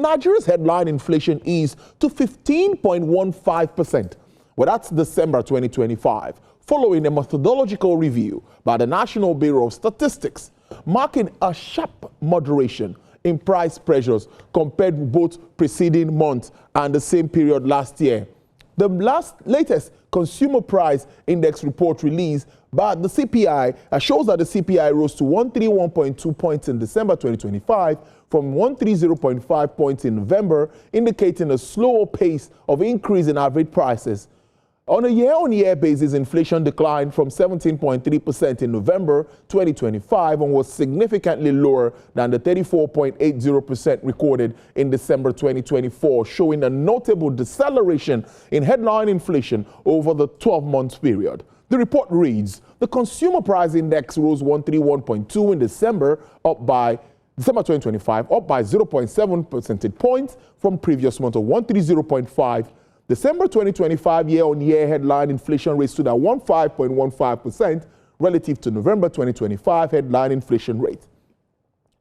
Nigeria's headline inflation eased to 15.15%. Well, that's December 2025, following a methodological review by the National Bureau of Statistics, marking a sharp moderation in price pressures compared with both preceding months and the same period last year. The latest Consumer Price Index report released by the CPI shows that the CPI rose to 131.2 points in December 2025 from 130.5 points in November, indicating a slower pace of increase in average prices. On a year-on-year basis, inflation declined from 17.3% in November 2025 and was significantly lower than the 34.80% recorded in December 2024, showing a notable deceleration in headline inflation over the 12-month period. The report reads, the Consumer Price Index rose 131.2 in December 2025, up by 0.7 percentage points from previous month of 130.5. December 2025 year-on-year headline inflation rate stood at 15.15% relative to November 2025 headline inflation rate.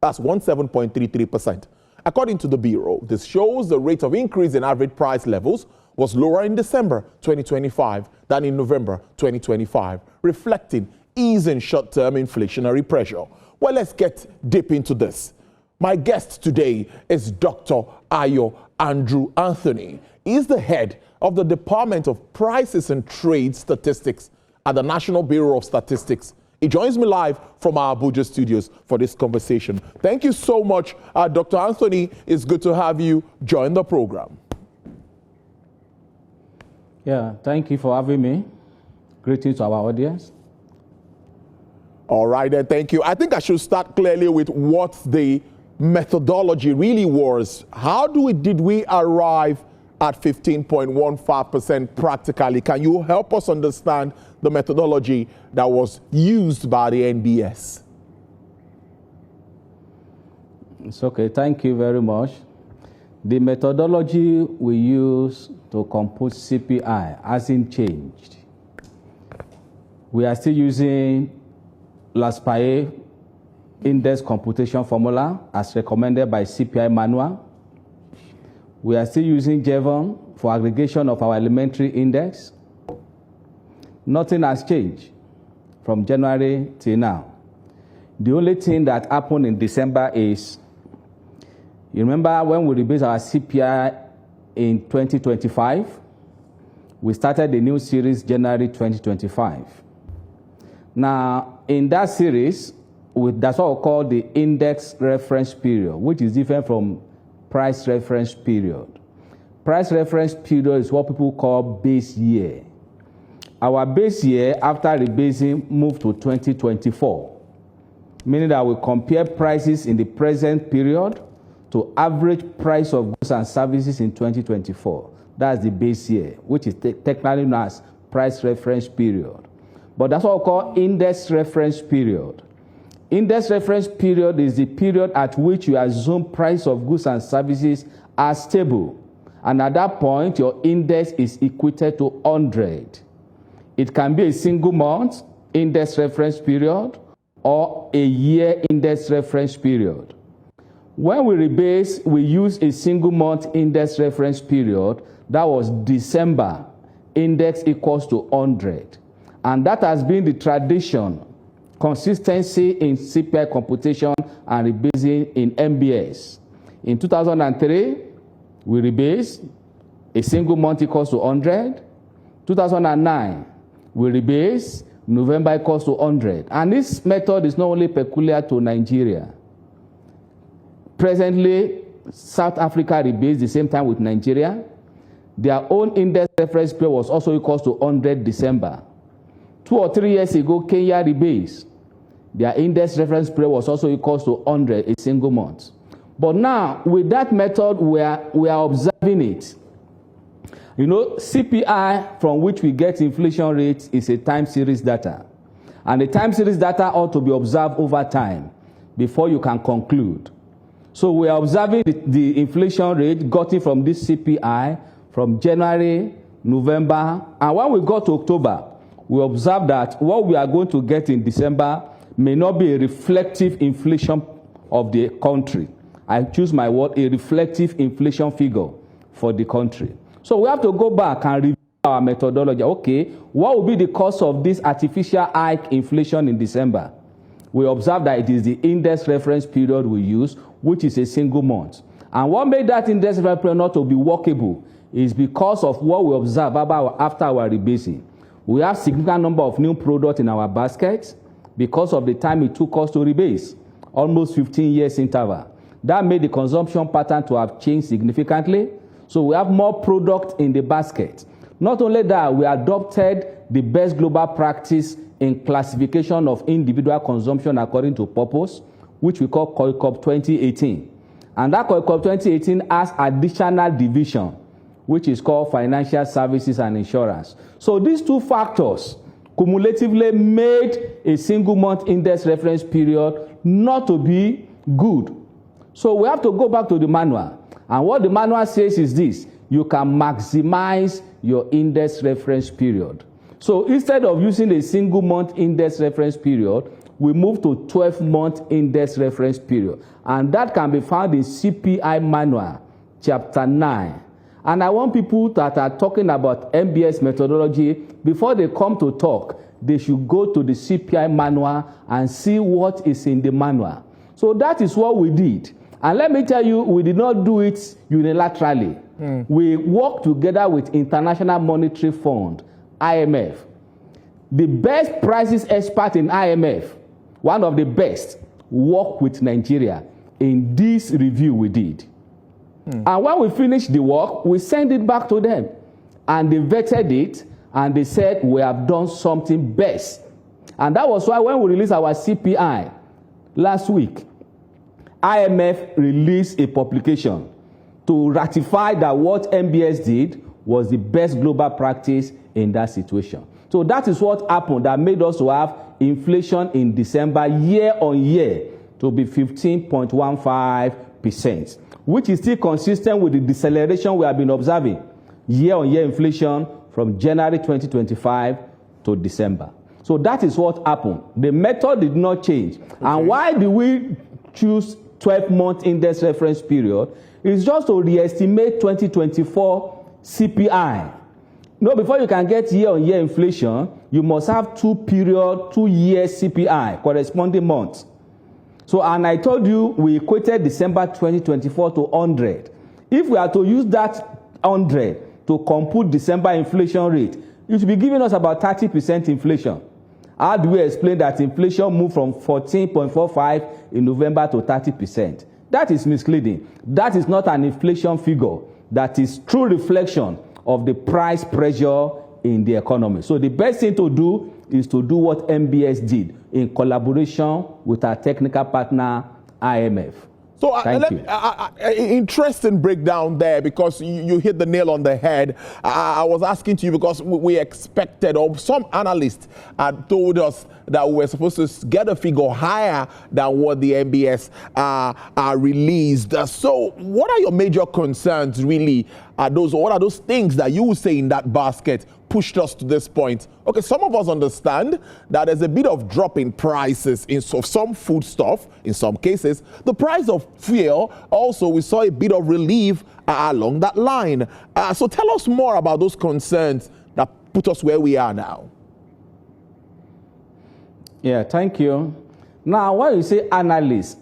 That's 17.33%. According to the Bureau, this shows the rate of increase in average price levels was lower in December 2025 than in November 2025, reflecting ease in short-term inflationary pressure. Well, let's get deep into this. My guest today is Dr. Ayo Andrew Anthony. He is the head of the Department of Prices and Trade Statistics at the National Bureau of Statistics. He joins me live from our Abuja studios for this conversation. Thank you so much, Dr. Anthony. It's good to have you join the program. Yeah, thank you for having me. Greetings to our audience. All right, then, thank you. I think I should start clearly with what the methodology really was. How did we arrive at 15.15% practically? Can you help us understand the methodology that was used by the NBS? It's okay. Thank you very much. The methodology we use to compute CPI hasn't changed. We are still using Laspaye index computation formula as recommended by CPI manual. We are still using Jevon for aggregation of our elementary index. Nothing has changed from January till now. The only thing that happened in December is, you remember when we rebased our CPI in 2025, we started the new series January 2025. Now, in that series, that's what we call the index reference period, which is different from price reference period. Price reference period is what people call base year. Our base year after rebasing moved to 2024, meaning that we compare prices in the present period to average price of goods and services in 2024. That's the base year, which is technically known as price reference period. But that's what we call index reference period. Index reference period is the period at which you assume price of goods and services are stable. And at that point, your index is equated to 100. It can be a single month index reference period or a year index reference period. When we rebase, we use a single month index reference period. That was December. Index equals to 100. And that has been the tradition, consistency in CPI computation and rebasing in MBS. In 2003, we rebased, a single month equals to 100. 2009, we rebased, November equals to 100. And this method is not only peculiar to Nigeria. Presently, South Africa rebased the same time with Nigeria. Their own index reference period was also equals to 100 December. 2 or 3 years ago, Kenya rebased. Their index reference period was also equals to 100, a single month. But now, with that method, we are observing it. You know, CPI, from which we get inflation rates, is a time series data. And the time series data ought to be observed over time before you can conclude. So we are observing the inflation rate gotten from this CPI from January, November, and when we got to October, we observed that what we are going to get in December may not be a reflective inflation of the country. I choose my word, a reflective inflation figure for the country. So we have to go back and review our methodology. Okay, what will be the cause of this artificial hike inflation in December? We observe that it is the index reference period we use, which is a single month. And what made that index reference period not to be workable is because of what we observe after our rebasing. We have significant number of new products in our basket because of the time it took us to rebase, almost 15 years interval. That made the consumption pattern to have changed significantly. So we have more product in the basket. Not only that, we adopted the best global practice in classification of individual consumption according to purpose, which we call COICOP 2018. And that COICOP 2018 has additional division, which is called financial services and insurance. So these two factors cumulatively made a single month index reference period not to be good. So we have to go back to the manual. And what the manual says is this: you can maximize your index reference period. So instead of using a single month index reference period, we move to 12-month index reference period. And that can be found in CPI manual, chapter 9. And I want people that are talking about MBS methodology, before they come to talk, they should go to the CPI manual and see what is in the manual. So that is what we did. And let me tell you, we did not do it unilaterally. We worked together with International Monetary Fund, IMF. The best prices expert in IMF, one of the best, worked with Nigeria in this review we did. And when we finished the work, we sent it back to them. And they vetted it, and they said, we have done something best. And that was why when we released our CPI last week, IMF released a publication to ratify that what MBS did was the best global practice in that situation. So that is what happened that made us to have inflation in December year on year to be 15.15%, which is still consistent with the deceleration we have been observing year on year inflation from January 2025 to December. So that is what happened. The method did not change. Okay. And why do we choose 12-month index reference period? It's just to re-estimate 2024 CPI. No, before you can get year-on-year inflation, you must have 2-year CPI, corresponding months. So, and I told you, we equated December 2024 to 100. If we are to use that 100 to compute December inflation rate, it will be giving us about 30% inflation. How do we explain that inflation moved from 14.45 in November to 30%? That is misleading. That is not an inflation figure. That is true reflection of the price pressure in the economy. So the best thing to do is to do what MBS did in collaboration with our technical partner, IMF. So interesting breakdown there, because you hit the nail on the head. I was asking to you because we expected, or some analysts had told us that we were supposed to get a figure higher than what the MBS released. So what are your major concerns really? What are those things that you would say in that basket pushed us to this point? Okay, some of us understand that there's a bit of drop in prices of some food stuff, in some cases. The price of fuel, also, we saw a bit of relief along that line. So tell us more about those concerns that put us where we are now. Yeah, thank you. Now, when you say analysts,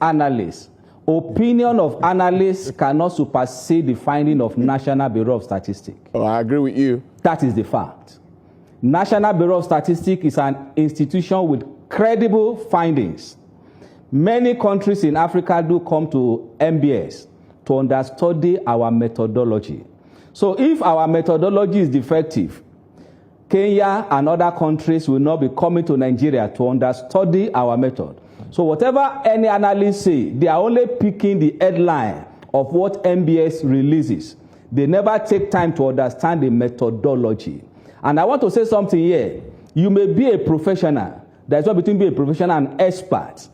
opinion of analysts cannot supersede the finding of National Bureau of Statistics. Oh, I agree with you. That is the fact. National Bureau of Statistics is an institution with credible findings. Many countries in Africa do come to MBS to understudy our methodology. So if our methodology is defective, Kenya and other countries will not be coming to Nigeria to understudy our method. So whatever any analysts say, they are only picking the headline of what MBS releases. They never take time to understand the methodology. And I want to say something here. You may be a professional. There's one between being a professional and expert.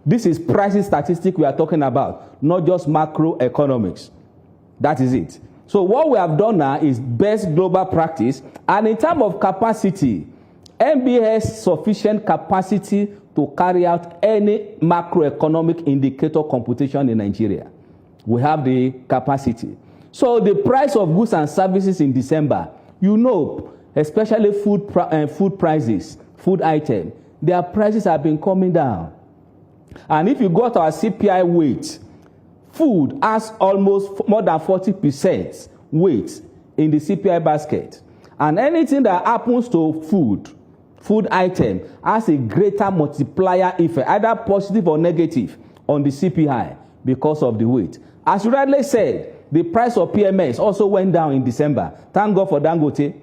This is pricing statistics we are talking about, not just macroeconomics. That is it. So what we have done now is best global practice. And in terms of capacity, MBS has sufficient capacity to carry out any macroeconomic indicator computation in Nigeria. We have the capacity. So the price of goods and services in December, you know, especially food prices, food items, their prices have been coming down. And if you go to our CPI weight, food has almost more than 40% weight in the CPI basket. And anything that happens to food item has a greater multiplier effect, either positive or negative, on the CPI because of the weight. As you rightly said, the price of PMS also went down in December. Thank God for Dangote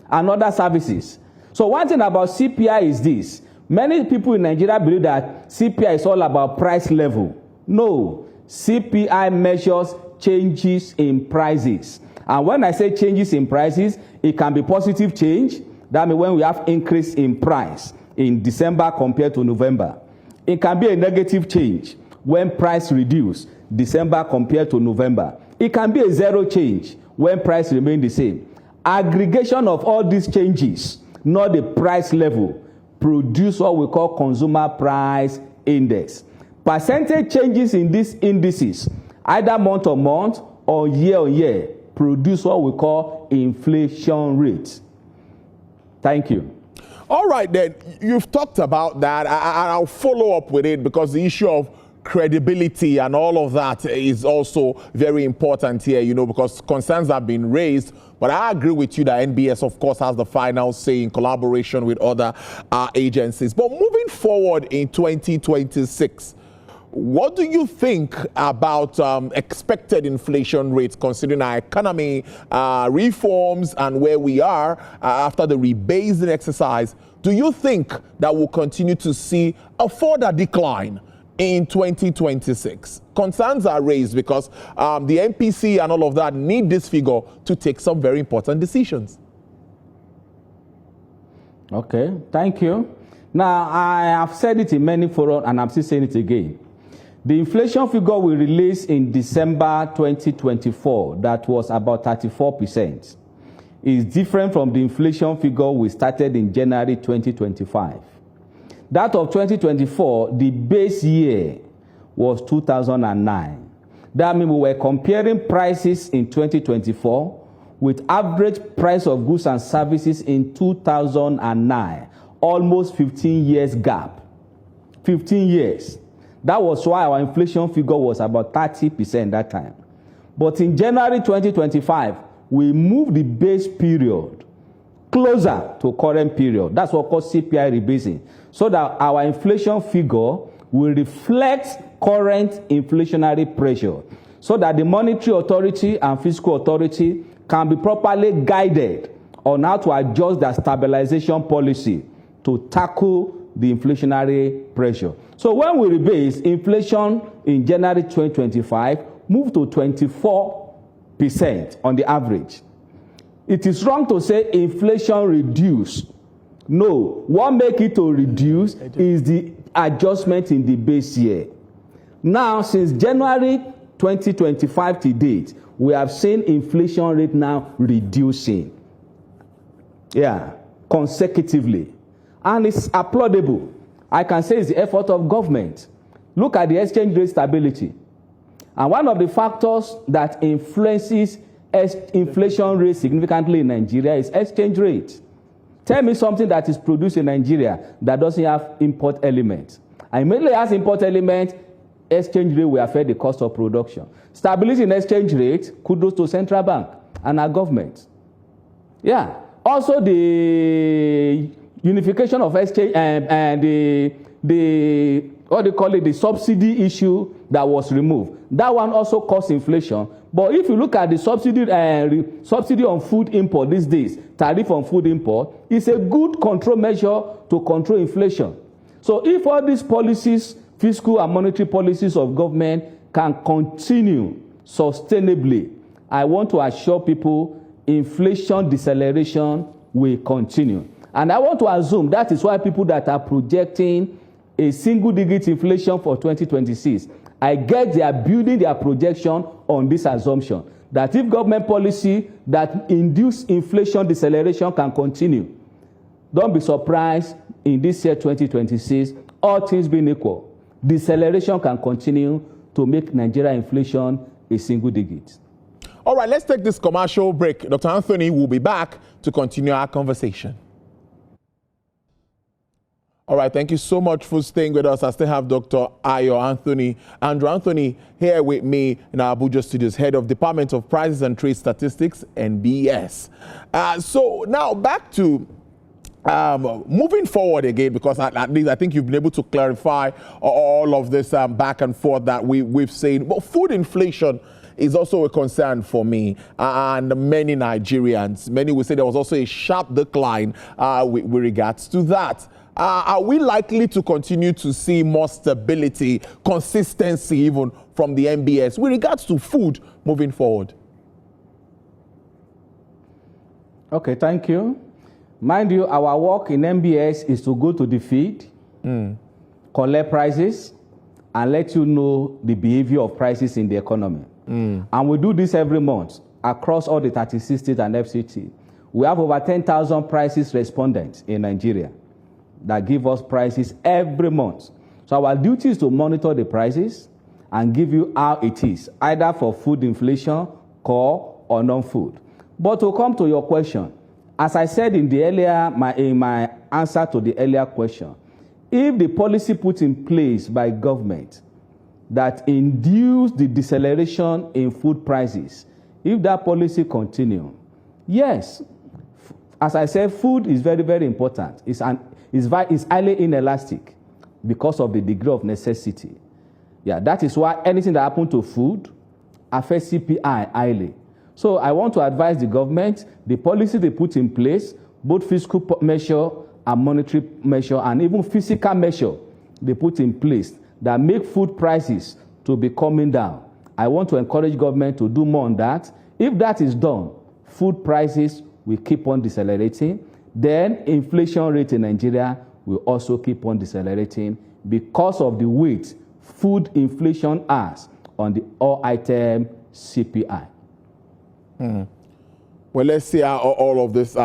and other services. So one thing about CPI is this. Many people in Nigeria believe that CPI is all about price level. No, CPI measures changes in prices. And when I say changes in prices, it can be positive change. That means when we have increase in price in December compared to November. It can be a negative change when price reduce December compared to November. It can be a zero change when price remain the same. Aggregation of all these changes, not the price level, produce what we call consumer price index. Percentage changes in these indices, either month on month or year on year, produce what we call inflation rate. Thank you. All right, then, you've talked about that. I'll follow up with it because the issue of credibility and all of that is also very important here, you know, because concerns have been raised. But I agree with you that NBS, of course, has the final say in collaboration with other agencies. But moving forward in 2026, what do you think about expected inflation rates, considering our economy reforms and where we are after the rebasing exercise? Do you think that we'll continue to see a further decline in 2026? Concerns are raised because the MPC and all of that need this figure to take some very important decisions. Okay, thank you. Now, I have said it in many forums and I'm still saying it again. The inflation figure we released in December 2024, that was about 34%, is different from the inflation figure we started in January 2025. That of 2024, the base year was 2009. That means we were comparing prices in 2024 with average price of goods and services in 2009, almost 15 years gap. 15 years. That was why our inflation figure was about 30% that time. But in January 2025, we moved the base period closer to current period. That's what we call CPI rebasing. So that our inflation figure will reflect current inflationary pressure. So that the monetary authority and fiscal authority can be properly guided on how to adjust their stabilization policy to tackle the inflationary pressure. So when we rebase, inflation in January 2025 moved to 24% on the average. It is wrong to say inflation reduced. No, what makes it to reduce is the adjustment in the base year. Now, since January 2025 to date, we have seen inflation rate now reducing. Yeah, consecutively. And it's applaudable. I can say it's the effort of government. Look at the exchange rate stability. And one of the factors that influences inflation rate significantly in Nigeria is exchange rate. Tell me something that is produced in Nigeria that doesn't have import element. And immediately has import element, exchange rate will affect the cost of production. Stability in exchange rate, kudos to central bank and our government. Yeah. Also the unification of exchange and the what do you call it, the subsidy issue that was removed. That one also caused inflation. But if you look at the subsidy on food import these days, tariff on food import, it's a good control measure to control inflation. So if all these policies, fiscal and monetary policies of government can continue sustainably, I want to assure people inflation deceleration will continue. And I want to assume that is why people that are projecting a single-digit inflation for 2026, I get they are building their projection on this assumption that if government policy that induce inflation deceleration can continue, don't be surprised in this year 2026, all things being equal, deceleration can continue to make Nigeria inflation a single digit. All right, let's take this commercial break. Dr. Anthony will be back to continue our conversation. All right, thank you so much for staying with us. I still have Dr. Andrew Anthony here with me in our Abuja studios, head of Department of Prices and Trade Statistics, NBS. So now back to moving forward again, because at least I think you've been able to clarify all of this back and forth that we've seen. But food inflation is also a concern for me and many Nigerians. Many will say there was also a sharp decline with regards to that. Are we likely to continue to see more stability, consistency even from the NBS with regards to food moving forward? Okay, thank you. Mind you, our work in NBS is to go to the field, collect prices, and let you know the behavior of prices in the economy. And we do this every month across all the 36 states and FCT. We have over 10,000 prices respondents in Nigeria that give us prices every month. So our duty is to monitor the prices and give you how it is, either for food inflation, core, or non-food. But to come to your question, as I said in my answer to the earlier question, if the policy put in place by government that induce the deceleration in food prices, if that policy continue, yes, as I said, food is very, very important. It's highly inelastic because of the degree of necessity. Yeah, that is why anything that happens to food affects CPI highly. So I want to advise the government, the policy they put in place, both fiscal measure and monetary measure, and even physical measure they put in place that make food prices to be coming down. I want to encourage government to do more on that. If that is done, food prices will keep on decelerating. Then inflation rate in Nigeria will also keep on decelerating because of the weight food inflation has on the all-item CPI. Well, let's see how all of this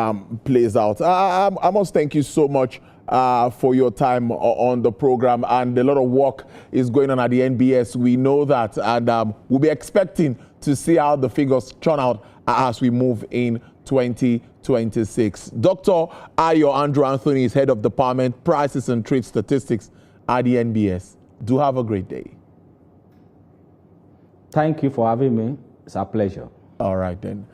plays out. I must thank you so much for your time on the program, and a lot of work is going on at the NBS. We know that, and we'll be expecting to see how the figures turn out as we move in 2026. Dr. Andrew Anthony is head of Department Prices and Trade Statistics at the NBS. Do have a great day. Thank you for having me. It's a pleasure. All right then.